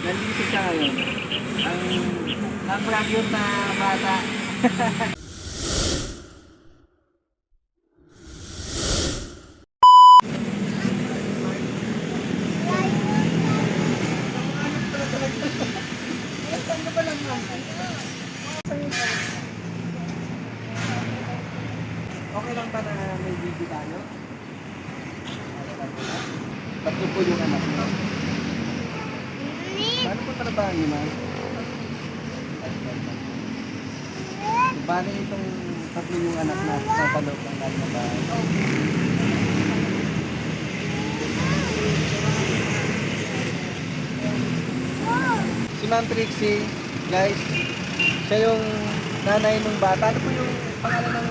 Nandito siya ngayon. Ang cute na bata. Okay lang ba na may video tayo? Tatlo po yung anak mo. Paano po trabaho niyo, ma'am? Paano itong tatlo yung anak na sa paloob ng lahat ng bahay? Si Ma'am Trixie, guys, siya yung nanay ng bata. Ano po yung pangalan ng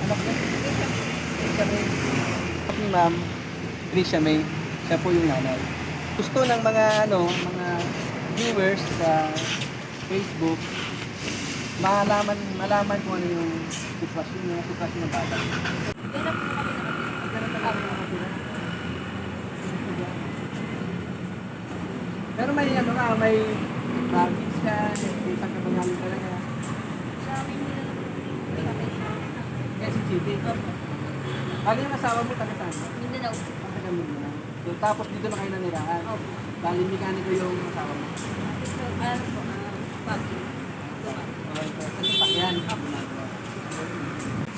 anak niya? Trisha May. Ni Ma'am Trisha May, siya po yung nanay. Gusto ng mga mga viewers sa Facebook malaman kung ano yung sitwasyon ng bata. Pero may may practice ka, may isang kabangalan talaga. Sa amin nila sa Quezon City. Ano yung asawa mo, taga saan? Mindanao. Taga Mindanao. So, tapos dito na kayo nanirahan? Opo. Dahil mekaniko yung asawa mo. So, ano po, packing. Yan.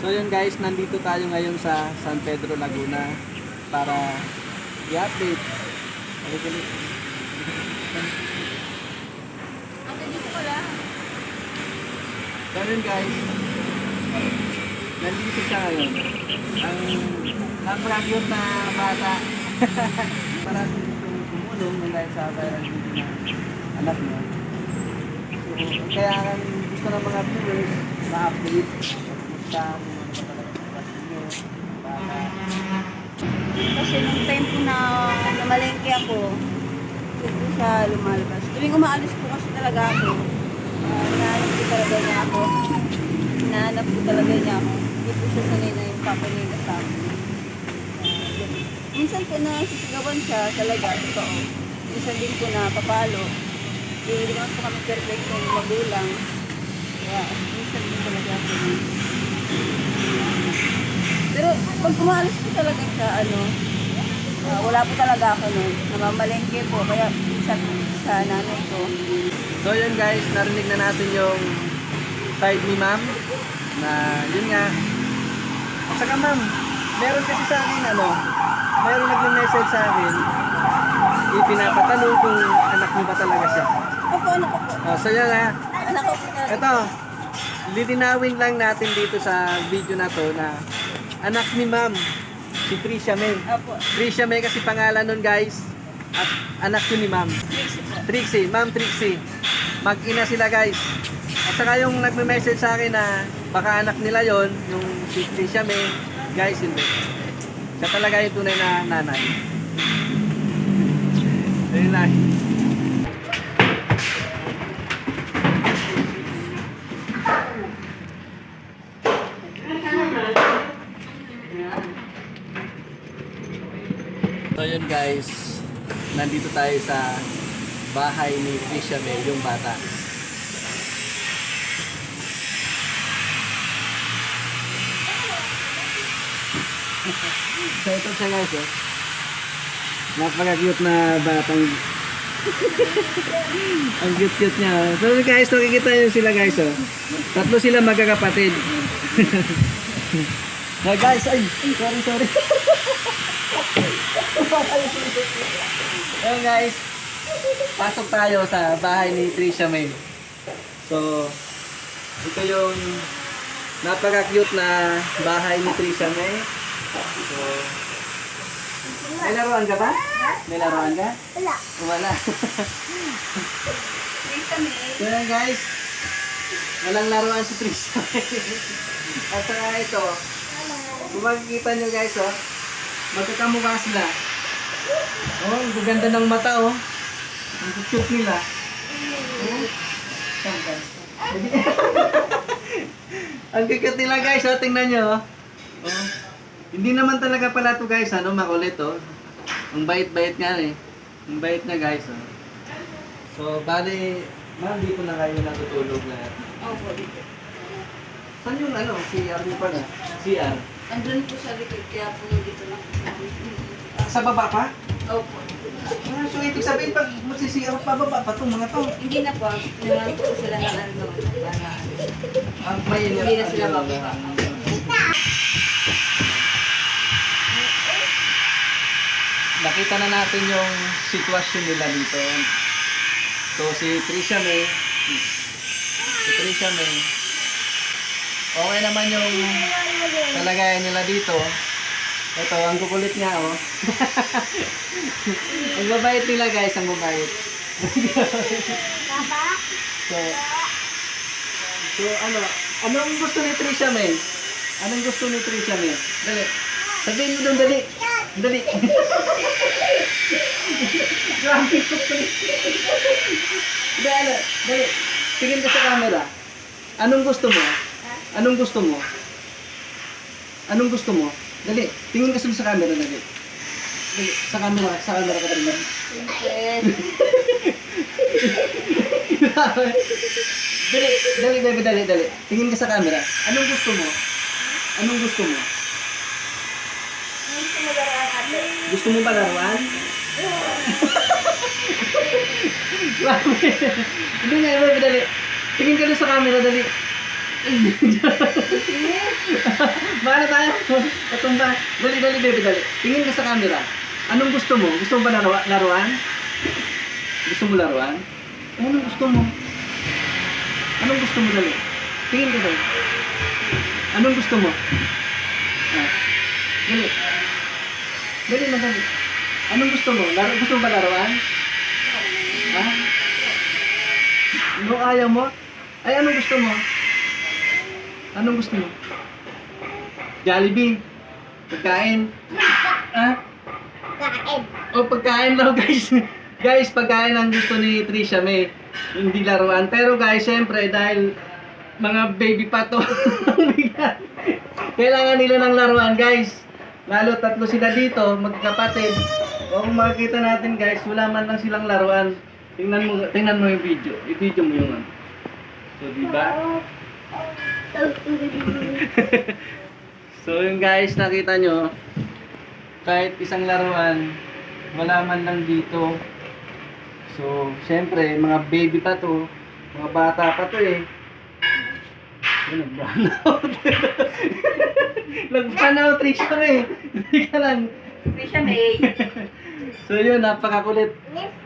So yun guys, nandito tayo ngayon sa San Pedro, Laguna para i-update. Ate, dito pala. So yun guys, nandito siya ngayon. Ang cute na bata. Marami dito tumulong dahil sa viral video na anak mo. So, kaya gusto ng mga viewers ma-update sa Kasi nung time po na namalengke ako, dito po siya lumalabas. Tuwing umaalis po kasi talaga ako, hinahanap ko talaga niya ako. Hinahanap ko talaga niya ako. Hindi po siya sanay na yung papa niya kasama. Minsan po na sisigawan siya talaga, totoo. Minsan din po na papalo. Hindi naman po kami perfect yung magulang. Kaya minsan din talaga ako. Pero pag umaalis po talaga siya, wala po talaga ako nun. Namamalengke po, kaya minsan sa nanay ko. So yun guys, narinig na natin yung side ni ma'am na yun nga. At saka ma'am, meron kasi sa akin meron nag-message sa akin, ipinapatanong kung anak mo ba talaga siya. Opo, anak ko po. So yun nga, Anak ko po talaga. ito, lilinawin lang natin dito sa video na to na anak ni ma'am, si Trisha May. Opo. Trisha May kasi pangalan nun guys. At anak yun ni ma'am. Trixie po. Trixie, ma'am Trixie. Mag-ina sila guys. At saka yung nagme-message sa akin na baka anak nila yon yung si Trisha May, guys hindi. Siya talaga yung tunay na nanay. Ayun lang. So yun guys, nandito tayo sa bahay ni Trisha May, yung bata. So ito siya guys, napaka-cute na batang ang cute-cute niya. So guys, nakikita nyo sila guys. Tatlo sila magkakapatid. Hey guys, ay, sorry. Ayun guys, pasok tayo sa bahay ni Trisha May. So, ito yung napaka-cute na bahay ni Trisha May. So, may laruan ka ba? May laruan ka? Wala. Wala. Trisha May. So yan guys, walang laruan si Trisha May. At saka ito, kung makikita nyo guys, magkakamukha sila. Oh, ang ganda ng mata, oh. Ang cute nila. Oh. Ang cute nila guys, oh. Tingnan nyo, oh. Oh. Hindi naman talaga pala to guys, makulit, oh. Ang bait-bait nga, eh. Ang bait niya guys, oh. So, bali, ma'am, dito na kayo natutulog na. Opo, dito. Saan yung ano, CR mo pala? CR? Andun po sa likod, kaya po dito lang. Sa baba pa? Opo. Ah, so, ibig sabihin, pag magsi-CR pa, baba pa itong mga to. Hindi na po. Naman po sila ng ano. Para May hindi na sila bababa. Nakita na natin yung sitwasyon nila dito. So, si Trisha May, okay naman yung kalagayan nila dito. Ito, ang kukulit niya, oh. Ang babait nila, guys, ang babait. So, anong gusto ni Trisha May? Anong gusto ni Trisha May? Dali. Sabihin mo doon, dali. Dali. Grabe ko. Dali. Dali. Tingin ka sa camera. Anong gusto mo? Anong gusto mo? Anong gusto mo? Dali. Tingin ka sa camera, dali. Dali. Sa camera ka rin. Dali. Tingin ka sa camera. Anong gusto mo? Anong gusto mo? Gusto mo ba laruan? Hindi nga, dali. Tingin ka doon sa camera, dali. Bahala tayo. Patumba. Dali, baby, dali. Tingin ka sa camera. Anong gusto mo? Gusto mo ba laruan? Gusto mo laruan? Anong gusto mo? Anong gusto mo, dali? Tingin ka doon. Anong gusto mo? Ah. Dali. Dali na, dali. Anong gusto mo? Gusto mo ba laruan? Ha? Ano ayaw mo? Ay, anong gusto mo? Anong gusto mo? Jollibee? Pagkain? Ha? Kain. O, pagkain daw, guys. Guys, pagkain ang gusto ni Trisha May. Hindi laruan. Pero guys, syempre, dahil mga baby pa to, kailangan nila ng laruan, guys. Lalo tatlo sila dito, magkakapatid. O kung makikita natin, guys, wala man lang silang laruan. Tingnan mo yung video. I-video mo yung ano. So, diba? So, yung guys, nakita nyo, kahit isang laruan, wala man lang dito. So, syempre, mga baby pa to, mga bata pa to eh. Nag-brown out. Nag-brown out, Trisha May. Hindi ka lang. Trisha May. So yun, napakakulit.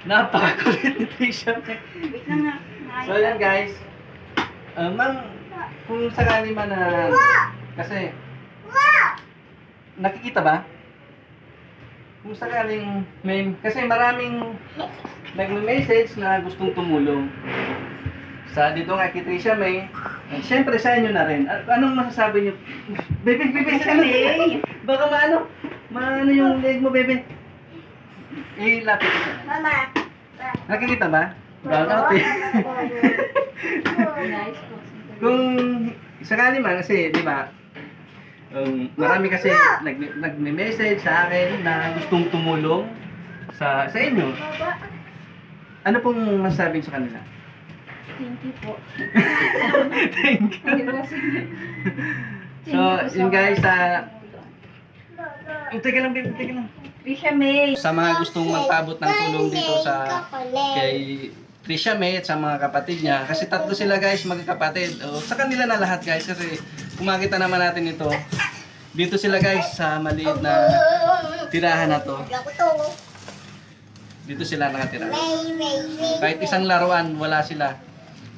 Napakakulit ni Trisha May. Wait lang nga. So yun guys. Ma'am, kung sakali man na... Kasi... Nakikita ba? Kung sakaling may... Kasi maraming nagme-message na gustong tumulong. Sa dito nga kay Trisha May. Siyempre sa inyo na rin. Anong masasabi niyo? Bebe, ano? Baka maano yung leg mo, bebe. Lapit ko siya. Mama. Nakikita ba? Brown out eh. Nice po. Kung sakali man kasi, di ba? Marami kasi nagme-message sa akin na gustong tumulong sa inyo. Ano pong masasabi sa kanila? Thank you po. Thank you. So, yun guys, teka lang, baby, teka lang. Trisha May. Sa mga gustong magpaabot ng tulong dito kay Trisha May at sa mga kapatid niya, kasi tatlo sila guys, magkakapatid. Sa kanila na lahat guys, kasi kung makita naman natin ito, dito sila guys sa maliit na tirahan na to. Dito sila nakatira. Kahit isang laruan, wala sila.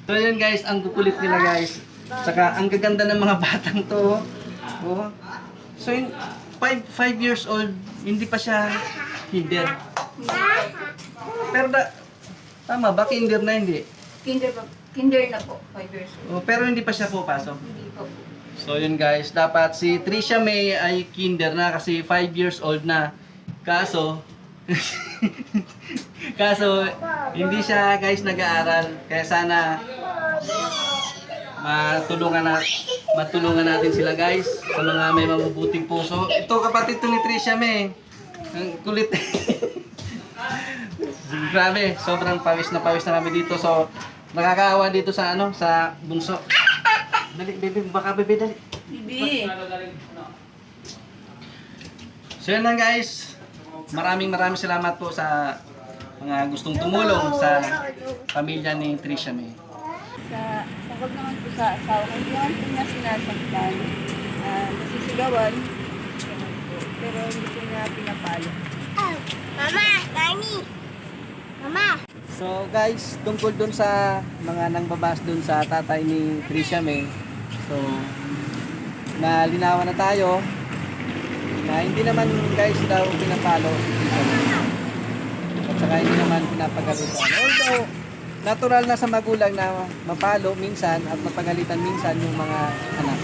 So yun guys, ang kukulit nila guys. Saka ang gaganda ng mga batang to. Oh. So 5 years old, hindi pa siya kinder. Pero tama ba? Kinder na hindi? Kinder na po. 5 years old. Oh, pero hindi pa siya pupasok. Hindi po. So yun guys, dapat si Trisha May ay kinder na kasi 5 years old na. Kaso, hindi siya guys nag-aaral. Kaya sana matulungan natin sila guys sa mga may mabubuting puso. Ito kapatid to ni Trisha May. Ang kulit. Sige Grabe, sobrang pawis na kami dito. So, nakakaawa dito sa ano, sa bunso. Dali, bebe, baka bebe, dali. Bibi. So yun lang guys. Maraming salamat po sa mga gustong tumulong sa pamilya ni Trisha May. Tungkol naman po sa asawa ko, hindi naman po niya sinasaktan. Nasisigawan. Pero hindi po niya pinapalo. Mama, Dani. Mama. So guys, tungkol dun sa mga nangbabas dun sa tatay ni Trisha May. So, nalinawan na tayo na hindi naman guys daw pinapalo si Trisha May. At saka hindi naman pinapagalitan. Although, natural na sa magulang na mapalo minsan at mapagalitan minsan yung mga anak.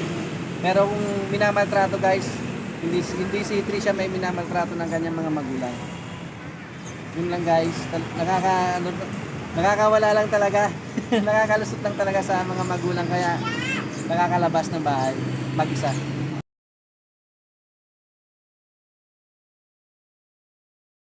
Pero kung minamaltrato guys, hindi si Trisha May minamaltrato ng kanyang mga magulang. Yun lang guys, nakakawala lang talaga. Nakakalusot lang talaga sa mga magulang kaya nakakalabas ng bahay mag-isa.